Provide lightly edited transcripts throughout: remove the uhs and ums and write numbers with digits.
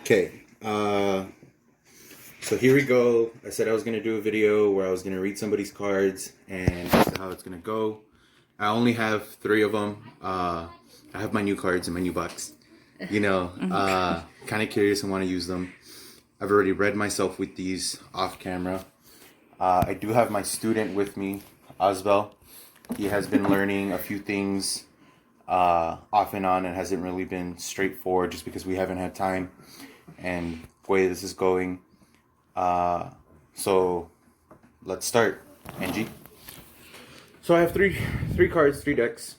Okay. So here we go. I said I was going to do a video where I was going to read somebody's cards, and this is how it's going to go. I only have 3 of them. I have my new cards in my new box. Kind of curious and want to use them. I've already read myself with these off camera. I do have my student with me, Osbel. He has been learning a few things off and on, and hasn't really been straightforward just because we haven't had time. And the way this is going. So let's start, Angie. So I have three cards, 3 decks.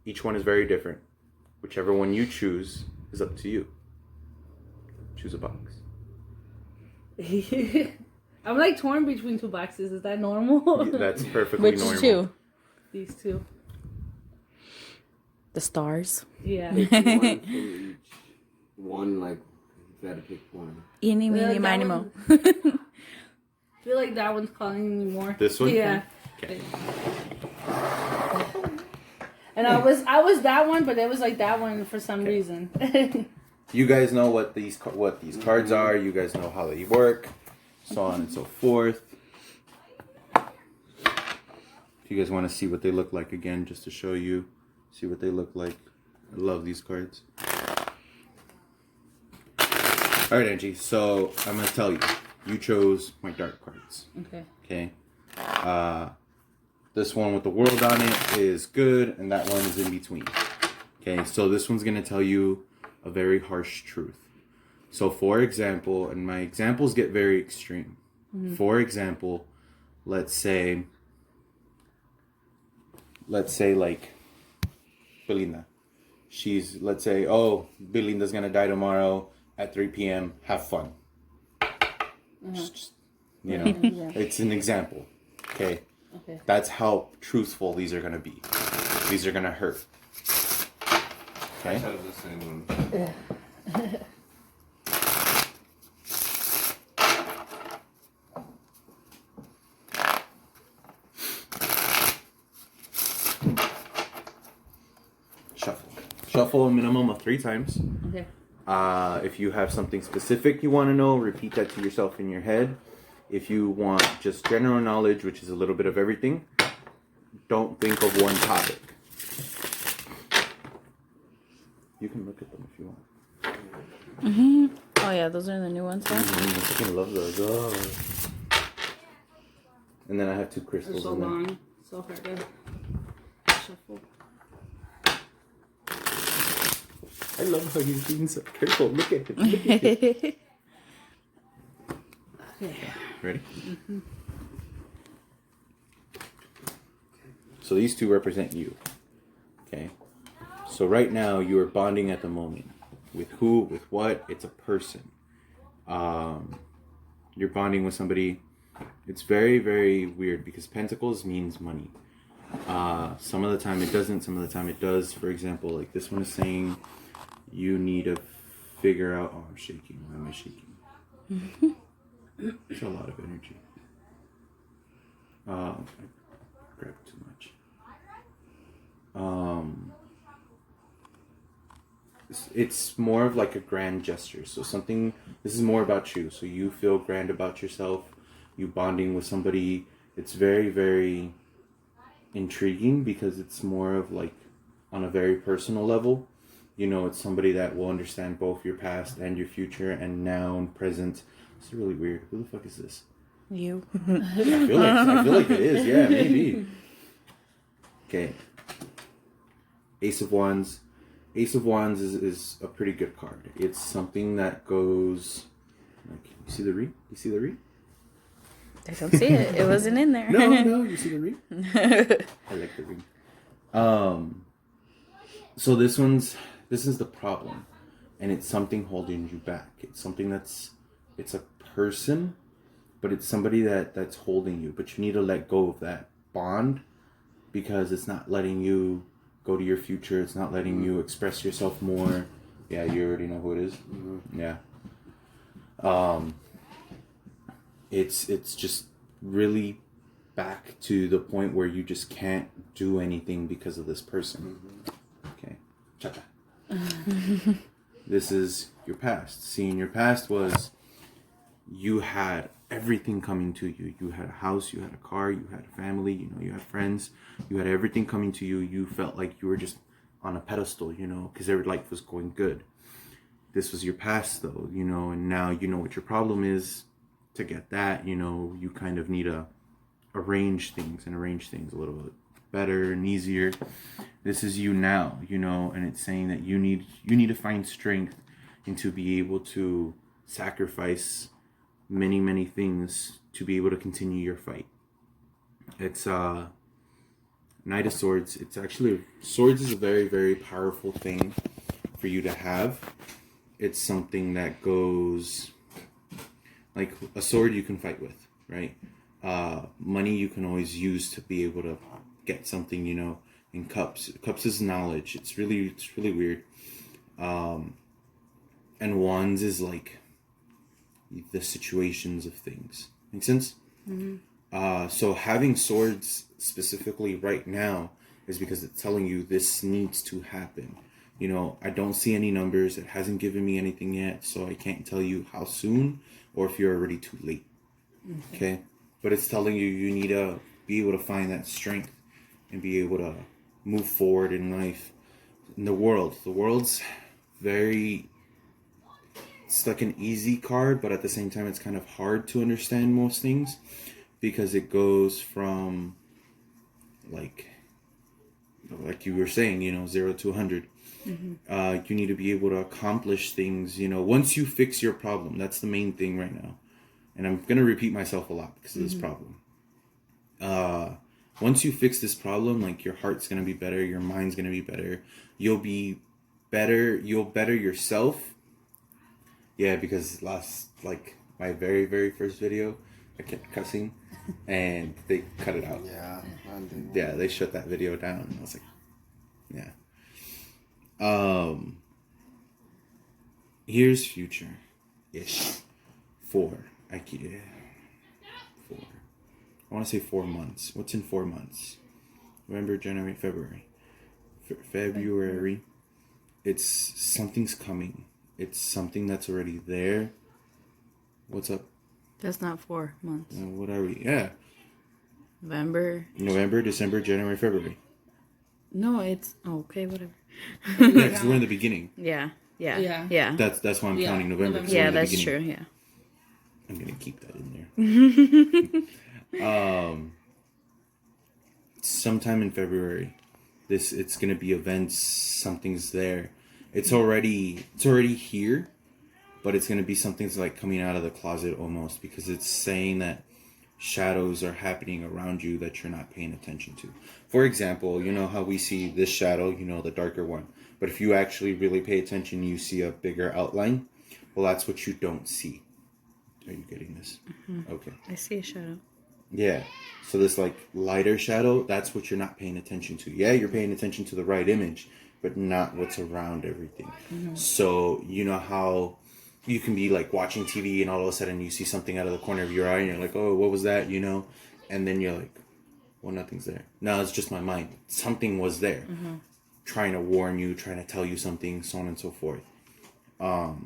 Each one is very different. Whichever one you choose is up to you. Choose a box. I'm like torn between 2 boxes. Is that normal? That's perfectly normal. Which 2? These 2. The stars. Yeah. Pick one from each. One, like, you gotta pick one. Eeny, meeny, miny, that mo. I feel like that one's calling me more. This one? Yeah. Okay. And I was that one, but it was like that one for some reason. You guys know what these cards are. You guys know how they work, so on and so forth. If you guys want to see what they look like again, just to show you, see what they look like. I love these cards. All right, Angie. So I'm gonna tell you. You chose my dark cards. Okay. Okay. This one with the world on it is good, and that one is in between. Okay. So this one's gonna tell you a very harsh truth. So for example, and my examples get very extreme. Mm-hmm. For example, let's say like Belinda. Let's say, oh, Belinda's gonna die tomorrow at 3 p.m. Have fun. Just, It's an example. Okay. That's how truthful these are gonna be. These are gonna hurt. Okay. I chose the same one. Shuffle a minimum of 3 times. Okay. If you have something specific you want to know, repeat that to yourself in your head. If you want just general knowledge, which is a little bit of everything, don't think of one topic. You can look at them if you want. Mm-hmm. Oh yeah, those are the new ones. I fucking love those. Oh. And then I have 2 They're crystals so in there. long. So hard to shuffle. I love how he's being so careful. Look at him. Look at him. Okay. Ready? Mm-hmm. So these 2 represent you. Okay. So right now you are bonding at the moment. With who? With what? It's a person. You're bonding with somebody. It's very, very weird because Pentacles means money. Some of the time it doesn't. Some of the time it does. For example, like this one is saying you need to figure out. Oh, I'm shaking. Why am I shaking? It's a lot of energy. I grabbed too much. It's more of like a grand gesture. So something. This is more about you. So you feel grand about yourself. You bonding with somebody. It's very, very intriguing because it's more of like on a very personal level. It's somebody that will understand both your past and your future and now and present. It's really weird. Who the fuck is this? You. I feel like it is. Yeah, maybe. Okay. Ace of Wands. Ace of Wands is a pretty good card. It's something that goes like, you see the ring? You see the ring? I don't see it. It wasn't in there. No, you see the ring? I like the ring. So this is the problem. And it's something holding you back. It's something it's a person, but it's somebody that's holding you. But you need to let go of that bond because it's not letting you go to your future. It's not letting you express yourself more. Yeah, you already know who it is. Mm-hmm. Yeah. It's just really back to the point where you just can't do anything because of this person. Mm-hmm. Okay. Chata. This is your past. Seeing your past was you had everything coming to you. You had a house, you had a car, you had a family, you had friends, you had everything coming to you. You felt like you were just on a pedestal, because every life was going good. This was your past though, and now you know what your problem is. To get that, you kind of need to arrange things a little bit better and easier. This is you now, and it's saying that you need to find strength and to be able to sacrifice many, many things to be able to continue your fight. It's Knight of Swords. It's actually, swords is a very, very powerful thing for you to have. It's something that goes like a sword you can fight with, right? Money you can always use to be able to get something, and cups is knowledge. It's really weird. And wands is like the situations of things. Make sense? Mm-hmm. So having swords specifically right now is because it's telling you this needs to happen. I don't see any numbers. It hasn't given me anything yet, so I can't tell you how soon or if you're already too late. Okay? But it's telling you need to be able to find that strength and be able to move forward in life. In the world's very, it's like an easy card, but at the same time it's kind of hard to understand most things because it goes from like you were saying, 0 to 100. Mm-hmm. You need to be able to accomplish things, once you fix your problem. That's the main thing right now. And I'm going to repeat myself a lot because of this problem. Once you fix this problem, like your heart's going to be better, your mind's going to be better. You'll be better. You'll better yourself. Yeah, because my very, very first video, I kept cussing and they cut it out. Yeah, they shut that video down. And I was like, yeah. Here's future-ish. 4. I want to say 4 months. What's in 4 months? November, January, February. February. It's something's coming. It's something that's already there. What's up? That's not 4 months. What are we? Yeah. November, December, January, February. No, it's okay. Whatever. Yeah, because we're in the beginning. Yeah. That's why I'm counting November. Yeah, that's true. Yeah. I'm gonna keep that in there. Sometime in February, it's gonna be events. Something's there. It's already here, but it's gonna be something's like coming out of the closet almost because it's saying that shadows are happening around you that you're not paying attention to. For example, how we see this shadow, the darker one. But if you actually really pay attention, you see a bigger outline. Well, that's what you don't see. Are you getting this? Mm-hmm. Okay. I see a shadow. Yeah. So this lighter shadow, that's what you're not paying attention to. Yeah, you're paying attention to the right image, but not what's around everything. Mm-hmm. So you know how you can be watching TV and all of a sudden you see something out of the corner of your eye and you're like, oh, what was that? And then you're like, well, nothing's there. No, it's just my mind. Something was there. Mm-hmm. Trying to warn you, trying to tell you something, so on and so forth. I've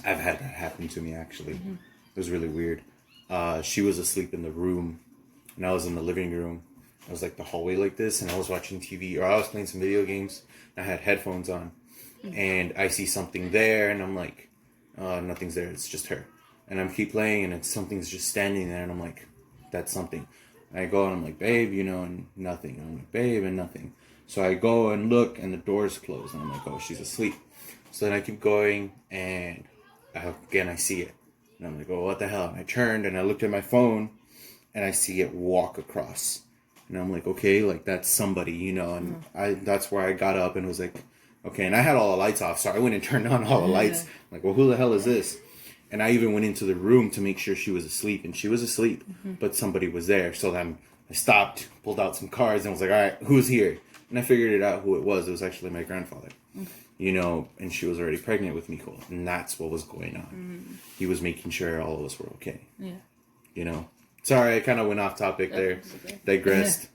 had that happen to me, actually. Mm-hmm. It was really weird. She was asleep in the room, and I was in the living room. I was the hallway like this, and I was watching TV, or I was playing some video games. I had headphones on, and I see something there, and I'm like, nothing's there. It's just her. And I keep playing, and something's just standing there, and I'm like, that's something. And I go, and I'm like, babe, and nothing. And I'm like, babe, and nothing. So I go and look, and the door's closed, and I'm like, oh, she's asleep. So then I keep going, and again, I see it. And I'm like, oh, what the hell? And I turned, and I looked at my phone, and I see it walk across. And I'm like, okay, that's somebody, and that's where I got up and was like, okay. And I had all the lights off, so I went and turned on all the lights. I'm like, well, who the hell is this? And I even went into the room to make sure she was asleep, and she was asleep, but somebody was there. So then I stopped, pulled out some cards, and was like, all right, who's here? And I figured it out who it was. It was actually my grandfather, and she was already pregnant with Nicole, and that's what was going on. He was making sure all of us were okay. Yeah. Sorry, I kind of went off topic there. Okay. Digressed.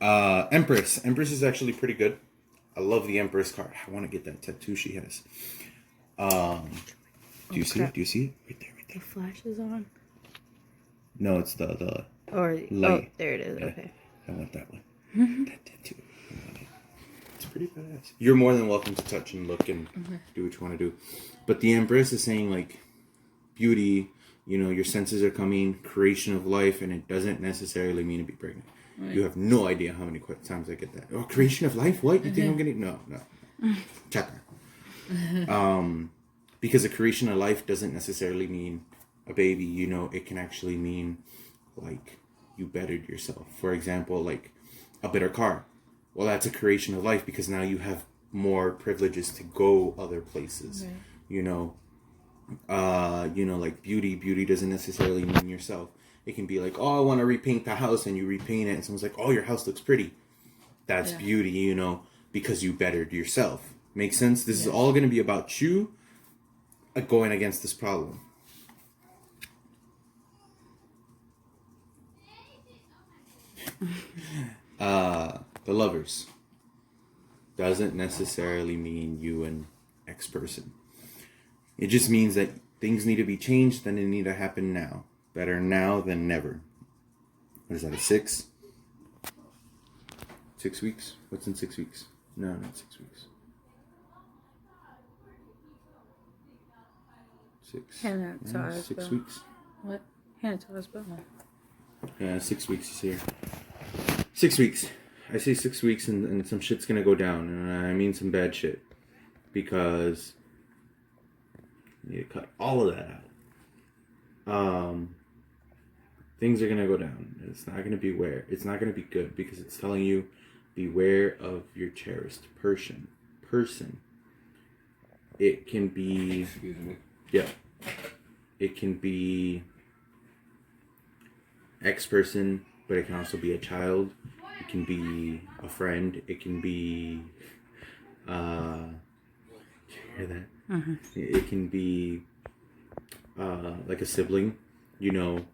Yeah. Empress is actually pretty good. I love the Empress card. I want to get that tattoo she has. Do you see it? crap. Do you see it? Right there, right The there. flash is on. No, it's the Or light. oh, there it is. Yeah. Okay. I want that one. That tattoo. I want it. It's pretty badass. You're more than welcome to touch and look and do what you want to do. But the Empress is saying like beauty, you know, your senses are coming, creation of life, and it doesn't necessarily mean to be pregnant. Right. You have no idea how many times I get that. Oh, creation of life? What? You think I'm getting? No. Chata. Because the creation of life doesn't necessarily mean a baby. You know, it can actually mean like you bettered yourself. For example, like a better car. Well, that's a creation of life because now you have more privileges to go other places. Right. You know, like beauty doesn't necessarily mean yourself. It can be like, oh, I want to repaint the house, and you repaint it, and someone's like, oh, your house looks pretty. That's beauty, you know, because you bettered yourself. Make sense? This is all going to be about you going against this problem. The Lovers doesn't necessarily mean you and X person. It just means that things need to be changed and they need to happen now. Better now than never. What is that, a 6? 6 weeks? What's in 6 weeks? No, not 6 weeks. 6. Hannah saw us, 6 but- weeks. What? Hannah told us about that. Yeah, 6 weeks is here. 6 weeks. I say 6 weeks and some shit's gonna go down. And I mean some bad shit. Because you need to cut all of that out. Things are gonna go down. It's not gonna be it's not gonna be good because it's telling you beware of your cherished person. It can be Excuse me. yeah. It can be X person, but it can also be a child. It can be a friend. It can be hear that? Uh-huh. It can be like a sibling, you know,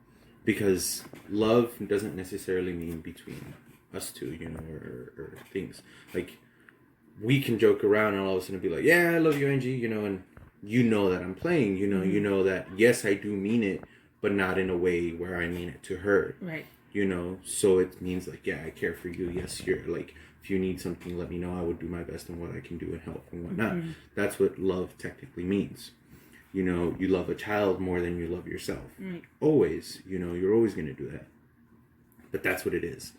because love doesn't necessarily mean between us two, you know, or things. Like, we can joke around and all of a sudden be like, yeah, I love you, Angie, you know, and you know that I'm playing, you know, you know that, yes, I do mean it, but not in a way where I mean it to her. Right. You know, so it means like, yeah, I care for you. Yes, you're like, if you need something, let me know. I would do my best in what I can do and help and whatnot. That's what love technically means. You know, you love a child more than you love yourself. Right. Always, you know, you're always going to do that. But that's what it is.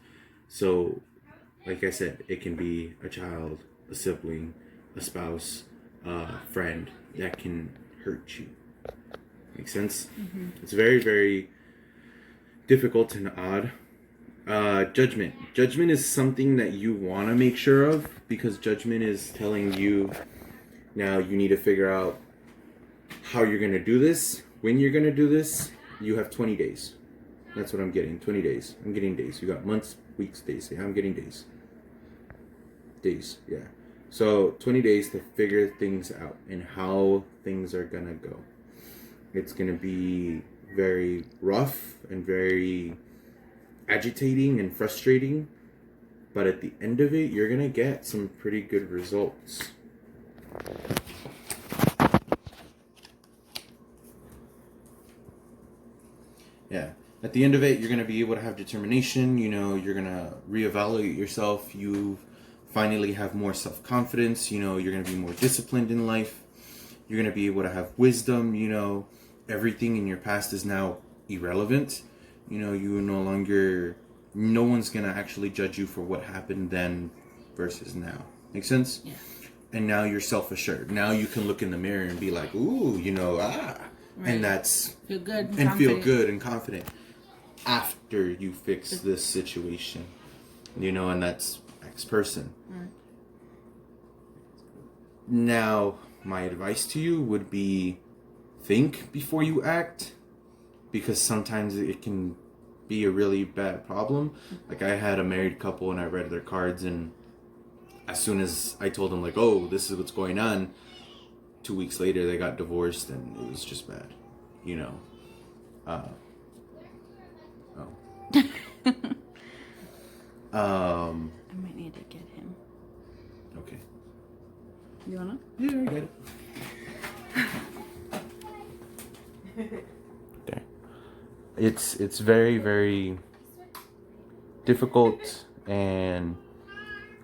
So, like I said, it can be a child, a sibling, a spouse, a friend that can hurt you. Make sense? It's very, very difficult and odd. Judgment. Judgment is something that you want to make sure of because judgment is telling you now you need to figure out how you're going to do this, when you're going to do this. You have 20 days. That's what I'm getting. 20 days. I'm getting days. You got months, weeks, days. Yeah, I'm getting days. Days, yeah. So 20 days to figure things out and how things are going to go. It's going to be very rough and very agitating and frustrating, but at the end of it, you're gonna get some pretty good results. Yeah, at the end of it, you're gonna be able to have determination. You know, you're gonna reevaluate yourself. You finally have more self-confidence. You know, you're gonna be more disciplined in life. You're gonna be able to have wisdom. You know, everything in your past is now irrelevant. You know, no one's gonna actually judge you for what happened then versus now. Make sense? Yeah. And now you're self-assured. Now you can look in the mirror and be like, ooh, you know, Right. and that's Feel good. and feel confident. good and confident after you fix this situation. You know, and that's X person. Right. Now, my advice to you would be think before you act, because sometimes it can be a really bad problem. Like, I had a married couple and I read their cards, and as soon as I told them like, oh, this is what's going on, 2 weeks later they got divorced and it was just bad, you know. I might need to get him. Okay. You wanna? Yeah, I get it. There. It's very, very difficult and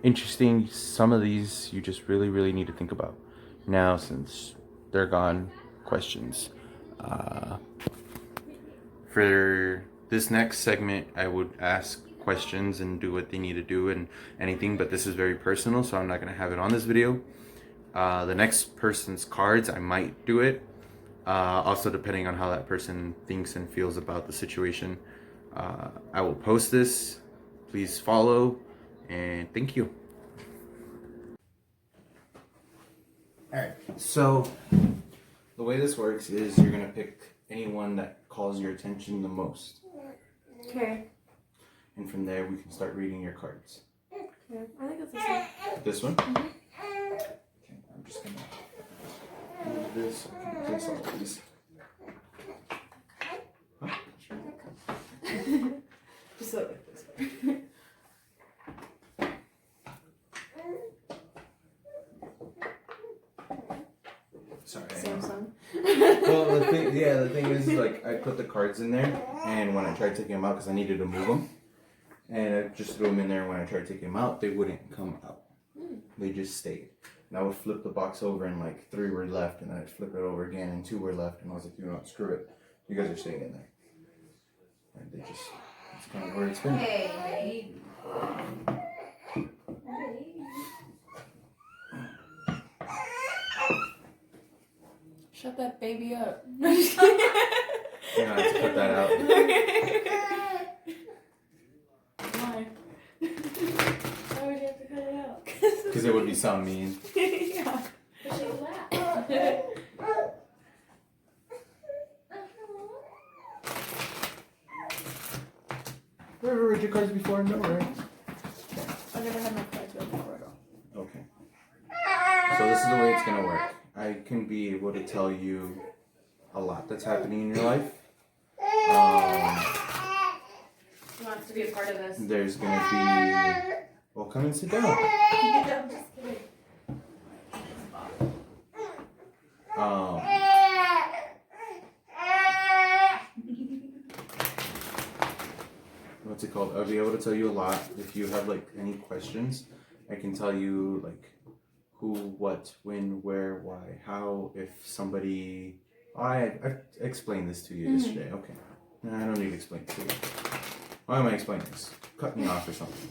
interesting. Some of these you just really, really need to think about. Now, since they're gone, questions. For this next segment, I would ask questions and do what they need to do and anything, but this is very personal, so I'm not going to have it on this video. The next person's cards, I might do it. Also, depending on how that person thinks and feels about the situation. I will post this. Please follow, and thank you. Alright, so the way this works is you're going to pick anyone that calls your attention the most. Okay. And from there, we can start reading your cards. Okay. I think it's this one. This one? Okay, I'm just going to move this so I can place all these. Just so like this. Sorry. Samsung. Well, the thing is, like, I put the cards in there, and when I tried taking them out, because I needed to move them, and I just threw them in there, and when I tried taking them out, they wouldn't come out. They just stayed. And I would flip the box over, and like 3 were left, and I'd flip it over again, and 2 were left, and I was like, you know what, screw it. You guys are staying in there. And they just, that's kind of where it's been. Hey. Shut that baby up. Yeah, I have to cut that out. Why? Why would you have to cut it out? Because it would be so mean. Yeah. Have you ever read your cards before? No, right? I've never had my cards read before at all. Okay. So this is the way it's going to work. I can be able to tell you a lot that's happening in your life. Who wants to be a part of this? There's going to be... Well, come and sit down. I'm just kidding. What's it called? I'll be able to tell you a lot. If you have like any questions, I can tell you like who, what, when, where, why, how. If somebody, I explained this to you yesterday. Okay, no, I don't need to explain it to you. Why am I explaining this? Cut me off or something.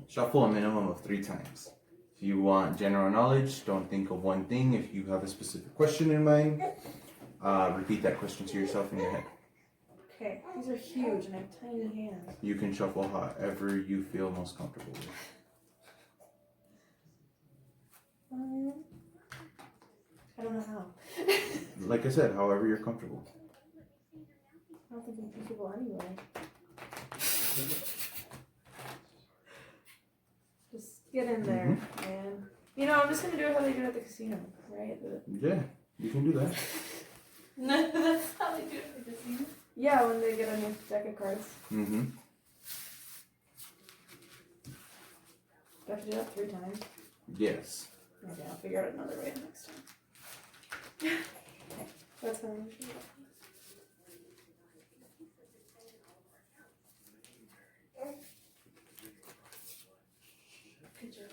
Shuffle a minimum of 3 times. If you want general knowledge, don't think of one thing. If you have a specific question in mind, repeat that question to yourself in your head. Okay, these are huge and I have tiny hands. You can shuffle however you feel most comfortable with. I don't know how. Like I said, however you're comfortable. I don't think I'm comfortable anyway. Just get in there, man. You know, I'm just gonna do it how they do it at the casino, right? Yeah, you can do that. No, that's how they do it at the casino. Yeah, when they get a new deck of cards. Mm-hmm. Do I have to do that 3 times? Yes. Okay, I'll figure out another way next time. That's how I'm gonna do it. Good job.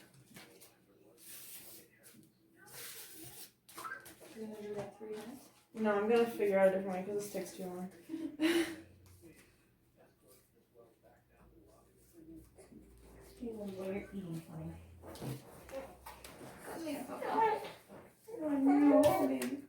You're gonna do that 3 times? No, I'm gonna figure out a different way because this takes too long. Oh no, baby.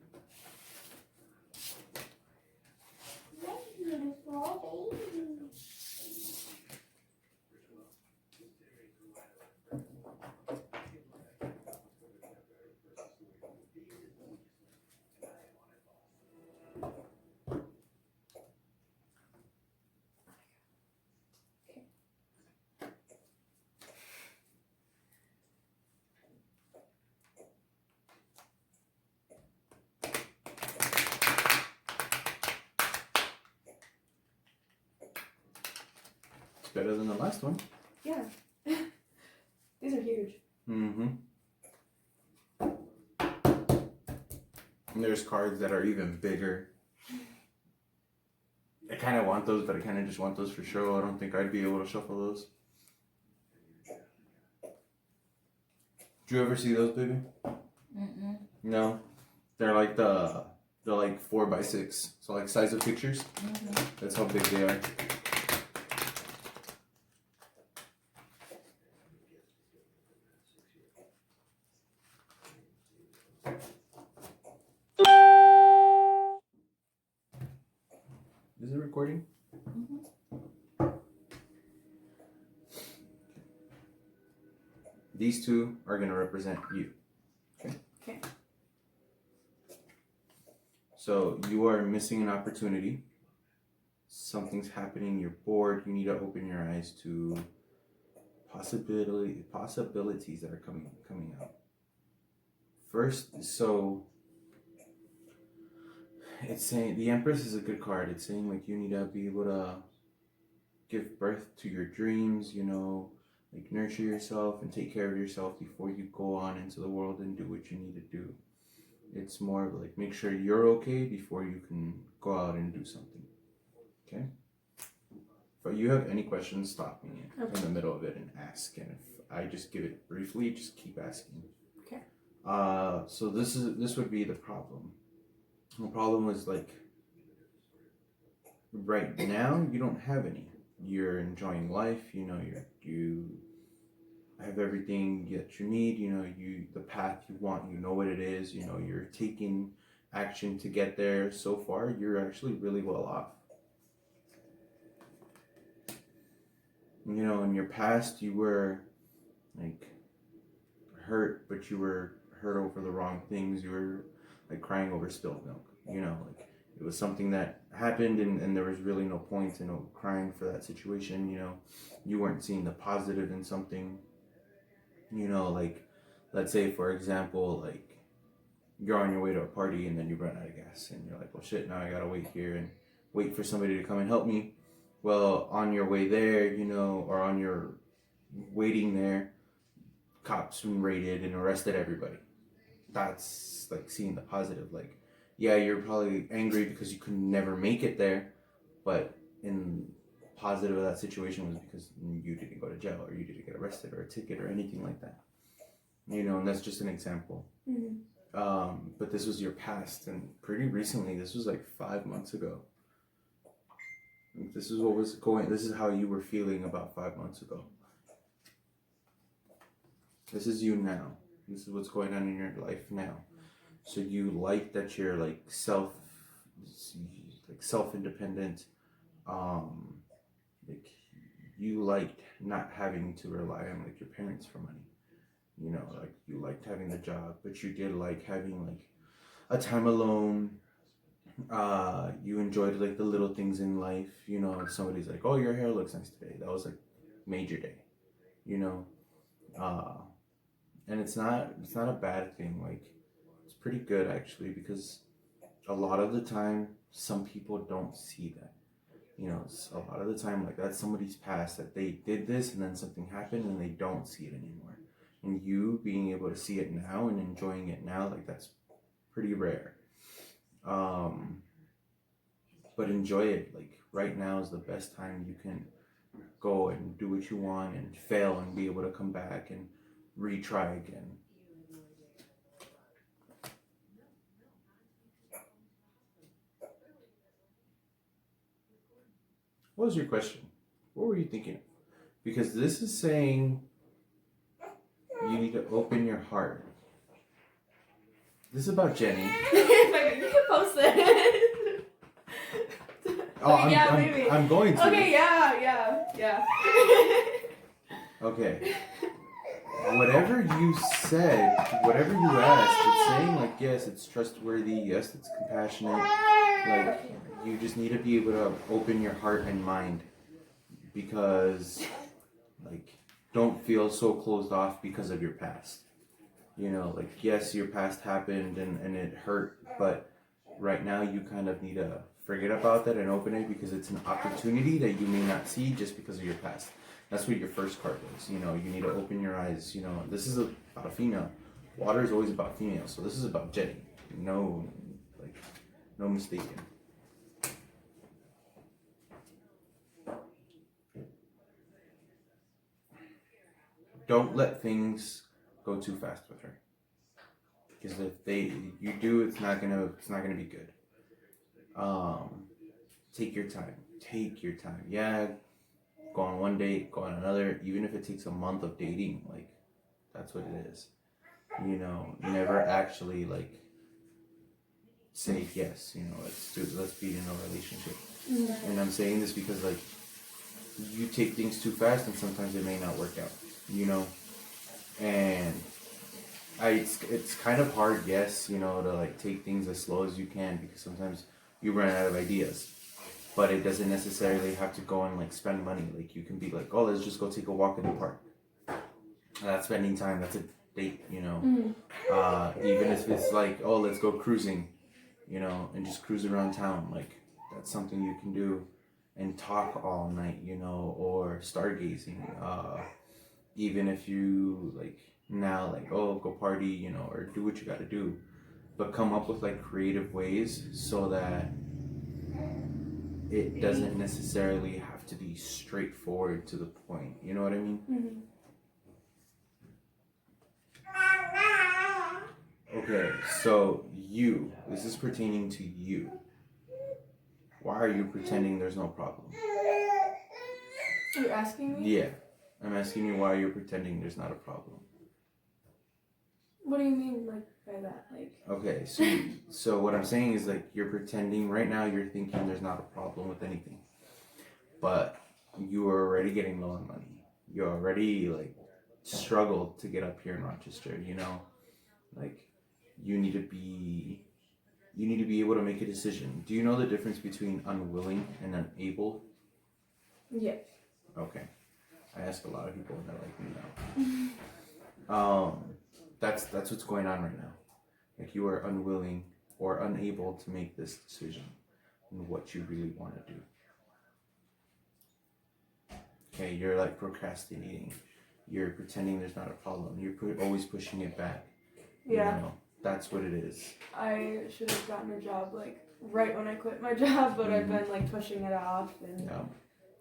It's better than the last one. Yeah. And there's cards that are even bigger. I kind of want those, but I kind of just want those for show. I don't think I'd be able to shuffle those. Did you ever see those, baby? Mm-mm. No. They're like they're like 4x6, so like size of pictures. That's how big they are. Is it recording? These two are going to represent you. Okay. So you are missing an opportunity. Something's happening. You're bored. You need to open your eyes to possibilities that are coming out. First, so it's saying the Empress is a good card. It's saying like you need to be able to give birth to your dreams. You know, like nurture yourself and take care of yourself before you go on into the world and do what you need to do. It's more of like make sure you're okay before you can go out and do something. Okay? If you have any questions, stop me in the middle of it and ask. And if I just give it briefly, just keep asking. Okay. So this would be the problem. The problem was like right now you don't have any. You're enjoying life. You know you have everything that you need. You know the path you want. You know what it is. You know you're taking action to get there. So far, you're actually really well off. You know, in your past, you were like hurt, but you were hurt over the wrong things. You were like crying over spilled milk. You know, like it was something that happened, and there was really no point in crying for that situation. You know, you weren't seeing the positive in something. You know, like let's say for example, like you're on your way to a party and then you run out of gas, and you're like, well, shit, now I gotta wait here and wait for somebody to come and help me. Well, on your way there, you know, or on your waiting there, cops raided and arrested everybody. That's like seeing the positive. Like, yeah, you're probably angry because you could never make it there, but in positive of that situation was because you didn't go to jail or you didn't get arrested or a ticket or anything like that. You know, and that's just an example. But this was your past, and pretty recently, this was like 5 months ago. This is what was going. This is how you were feeling about 5 months ago. This is you now. This is what's going on in your life now. So you like that you're like self-independent. Like you liked not having to rely on like your parents for money. You know, like you liked having the job, but you did like having like a time alone. You enjoyed like the little things in life. You know, if somebody's like, oh, your hair looks nice today. That was like major day. You know, and it's not a bad thing. Like it's pretty good actually, because a lot of the time some people don't see that. You know, a lot of the time like that's somebody's past, that they did this and then something happened and they don't see it anymore. And you being able to see it now and enjoying it now, like that's pretty rare. But enjoy it. Like right now is the best time you can go and do what you want and fail and be able to come back and retry again. What was your question? What were you thinking? Because this is saying you need to open your heart. This is about Jenny. You can post it. Oh, maybe. I'm going to. Okay, yeah. Okay. Whatever you said, whatever you asked, it's saying like, yes, it's trustworthy, yes, it's compassionate. Like, you just need to be able to open your heart and mind, because, like, don't feel so closed off because of your past. You know, like, yes, your past happened and it hurt, but right now you kind of need to forget about that and open it, because it's an opportunity that you may not see just because of your past. That's what your first card is. You know, you need to open your eyes. You know, this is about a female. Water is always about females, so this is about Jenny. No, No mistaken. Don't let things go too fast with her. Because if you do, it's not gonna be good. Take your time. Take your time. Yeah, go on one date, go on another. Even if it takes a month of dating, like that's what it is. You know, never actually like say yes. You know, let's be in a relationship. Mm-hmm. And I'm saying this because like you take things too fast, and sometimes it may not work out. You know, and it's kind of hard, yes, you know, to like take things as slow as you can because sometimes you run out of ideas. But it doesn't necessarily have to go and like spend money. Like you can be like, oh, let's just go take a walk in the park. That's spending time. That's a date, you know. Even if it's like, oh, let's go cruising, you know, and just cruise around town. Like that's something you can do, and talk all night, you know, or stargazing. Even if you like now, like, oh, go party, you know, or do what you got to do, but come up with like creative ways so that it doesn't necessarily have to be straightforward to the point. You know what I mean? Mm-hmm. Okay, so this is pertaining to you. Why are you pretending there's no problem? Are you asking me? Yeah, I'm asking you why you're pretending there's not a problem. What do you mean, like, by that? Like. Okay, so what I'm saying is like you're pretending right now. You're thinking there's not a problem with anything, but you are already getting low on money. You already like struggled to get up here in Rochester. You know, like you need to be able to make a decision. Do you know the difference between unwilling and unable? Yes. Okay, I ask a lot of people and they're like, no. That's what's going on right now. Like you are unwilling or unable to make this decision on what you really want to do. Okay, you're like procrastinating. You're pretending there's not a problem. You're always pushing it back. Yeah. You know, that's what it is. I should have gotten a job like right when I quit my job, but I've been like pushing it off, and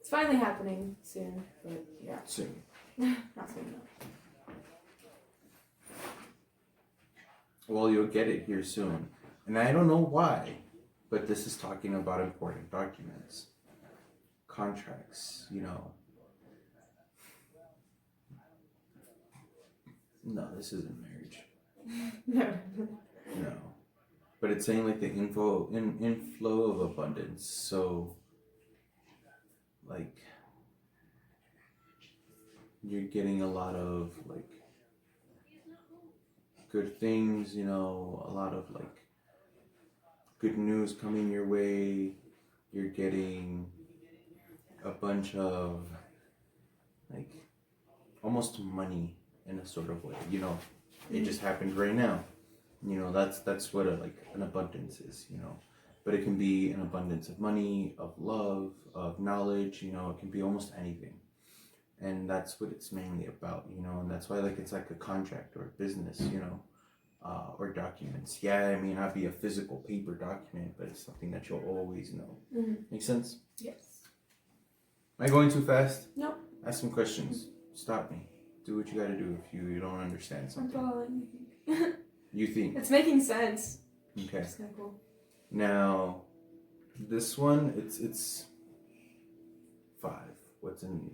it's finally happening soon. But yeah. Soon. Not soon enough. Well, you'll get it here soon. And I don't know why, but this is talking about important documents, contracts, you know. No, this isn't marriage. No. But it's saying like the inflow of abundance. So, like, you're getting a lot of like good things, you know, a lot of like good news coming your way. You're getting a bunch of like almost money in a sort of way, you know. It just happened right now, you know. That's what an abundance is, you know. But it can be an abundance of money, of love, of knowledge, you know. It can be almost anything, and that's what it's mainly about, you know. And that's why like it's like a contract or a business, you know, or documents. Yeah, I mean, not be a physical paper document, but it's something that you'll always know. Mm-hmm. Make sense? Yes. Am I going too fast? No. Ask some questions. Stop me. Do what you gotta do if you don't understand something. I'm following. You think? It's making sense. Okay. It's kind of cool. Now, this one, it's 5. What's in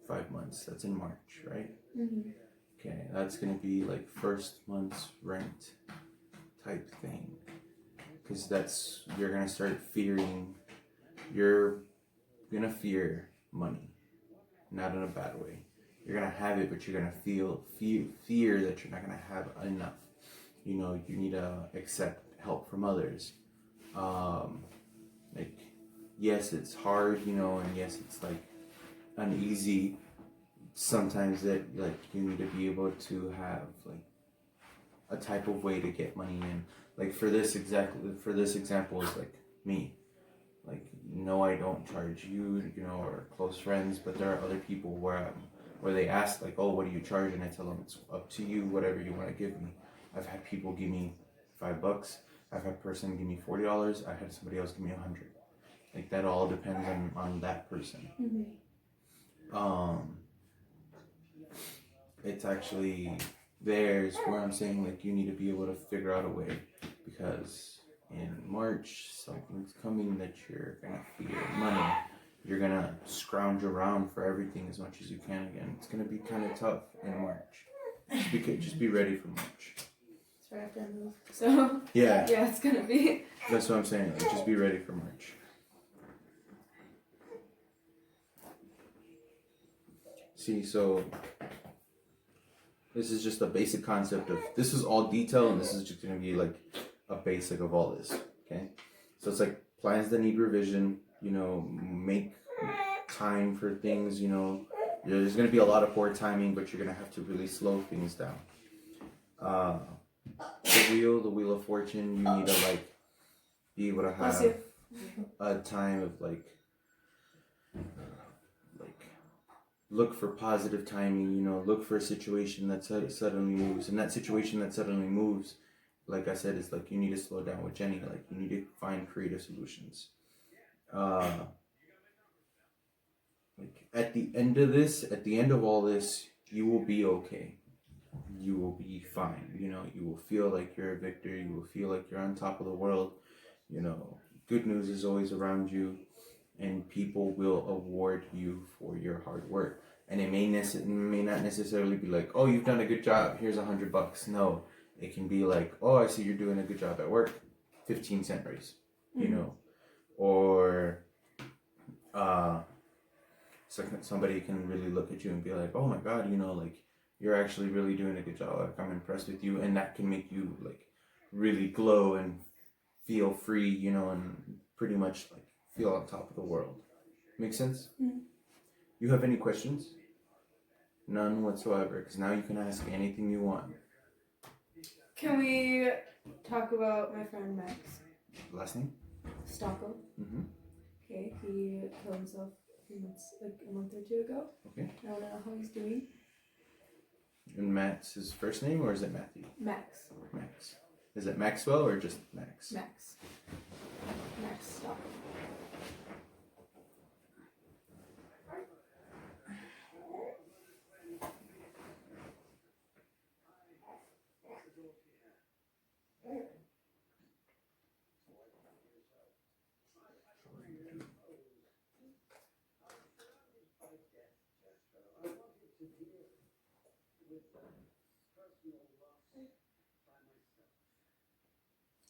5 months? That's in March, right? Mm-hmm. Okay, that's gonna be like first month's rent type thing, because you're gonna start fearing. You're gonna fear money, not in a bad way. You're gonna have it, but you're gonna fear that you're not gonna have enough. You know, you need to accept help from others. Like, yes, it's hard, you know, and yes, it's like uneasy. Sometimes that like you need to be able to have like a type of way to get money in. Like for this example is like me. Like, no, I don't charge you, you know, or close friends, but there are other people where they ask like, oh, what do you charge? And I tell them it's up to you, whatever you want to give me. I've had people give me $5. I've had a person give me $40. I've had somebody else give me 100. Like that all depends on that person. It's actually there's where I'm saying like you need to be able to figure out a way, because in March something's coming that you're gonna feel money. You're gonna scrounge around for everything as much as you can again. It's gonna be kind of tough in March. Just be ready for March. It's right after I move. So Yeah, yeah, it's gonna be. that's what I'm saying. Like, just be ready for March. See, so this is just a basic concept of this is all detail, and this is just gonna be like a basic of all this. Okay, so it's like plans that need revision. You know, make time for things. You know, there's gonna be a lot of poor timing, but you're gonna have to really slow things down. The wheel of fortune. You need to like be able to Bless have you. a time of like look for positive timing, you know, look for a situation that suddenly moves. And that situation that suddenly moves, like I said, is like you need to slow down with Jenny. Like you need to find creative solutions. Like at the end of all this, you will be okay. You will be fine. You know, you will feel like you're a victor. You will feel like you're on top of the world. You know, good news is always around you. And people will award you for your hard work. And it may not necessarily be like, oh, you've done a good job, here's $100. No, it can be like, oh, I see you're doing a good job at work, 15-cent raise, you know, or somebody can really look at you and be like, oh my God, you know, like you're actually really doing a good job. Like I'm impressed with you, and that can make you like really glow and feel free, you know, and pretty much like feel on top of the world. Make sense? You have any questions? None whatsoever, because now you can ask anything you want. Can we talk about my friend Max Last name? Stockel? Mm-hmm. Okay, he killed himself a month or two ago. Okay. I don't know how he's doing. And Matt's his first name, or is it Matthew? Max. Max. Is it Maxwell or just Max? Max Stockel.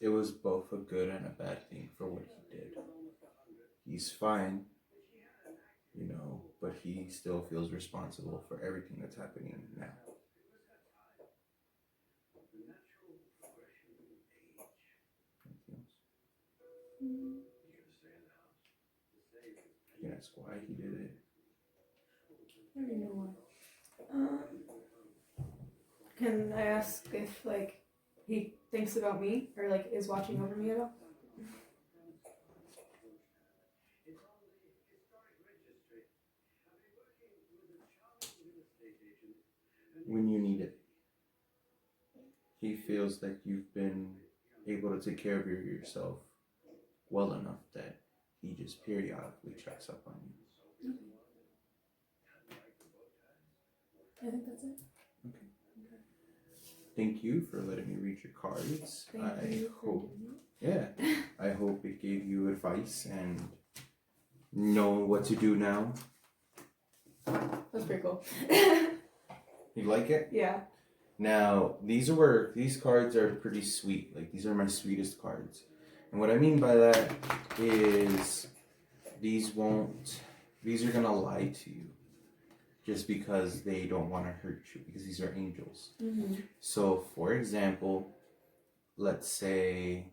It was both a good and a bad thing for what he did. He's fine, you know, but he still feels responsible for everything that's happening now. You can ask why he did it. I don't even know why. Can I ask if he thinks about me or is watching over me at all? When you need it. He feels that you've been able to take care of yourself well enough that he just periodically checks up on you. I think that's it. Okay. Thank you for letting me read your cards. I hope it gave you advice and know what to do now. That's pretty cool. You like it? Yeah. Now, these cards are pretty sweet. Like, these are my sweetest cards. And what I mean by that is these are gonna lie to you just because they don't want to hurt you, because these are angels. Mm-hmm. So, for example, let's say,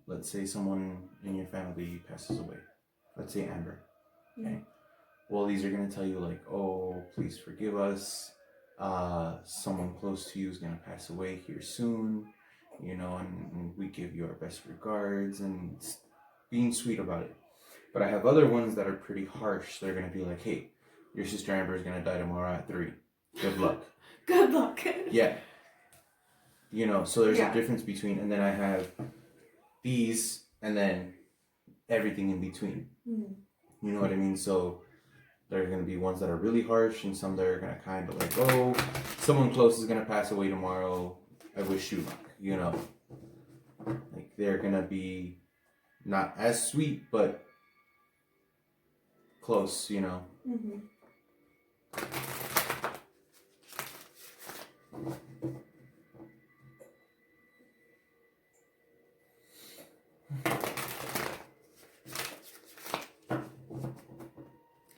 let's say someone in your family passes away. Let's say Amber. Okay. Mm-hmm. Well, these are going to tell you like, oh, please forgive us. Someone close to you is going to pass away here soon, you know, and we give you our best regards, and being sweet about it. But I have other ones that are pretty harsh. They're going to be like, hey, your sister Amber is going to die tomorrow at 3. good luck. Good luck. Yeah. You know, so there's Yeah. a difference between, and then I have these, and then everything in between. Mhm. You know what I mean? So there are going to be ones that are really harsh, and some that are going to kind of like, oh, someone close is going to pass away tomorrow. I wish you luck. You know, like they're going to be not as sweet, but close. You know. Mhm.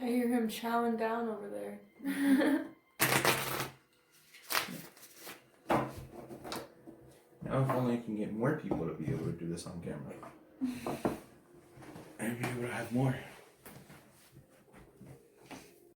I hear him chowing down over there. Now, if only I can get more people to be able to do this on camera, and be able to have more.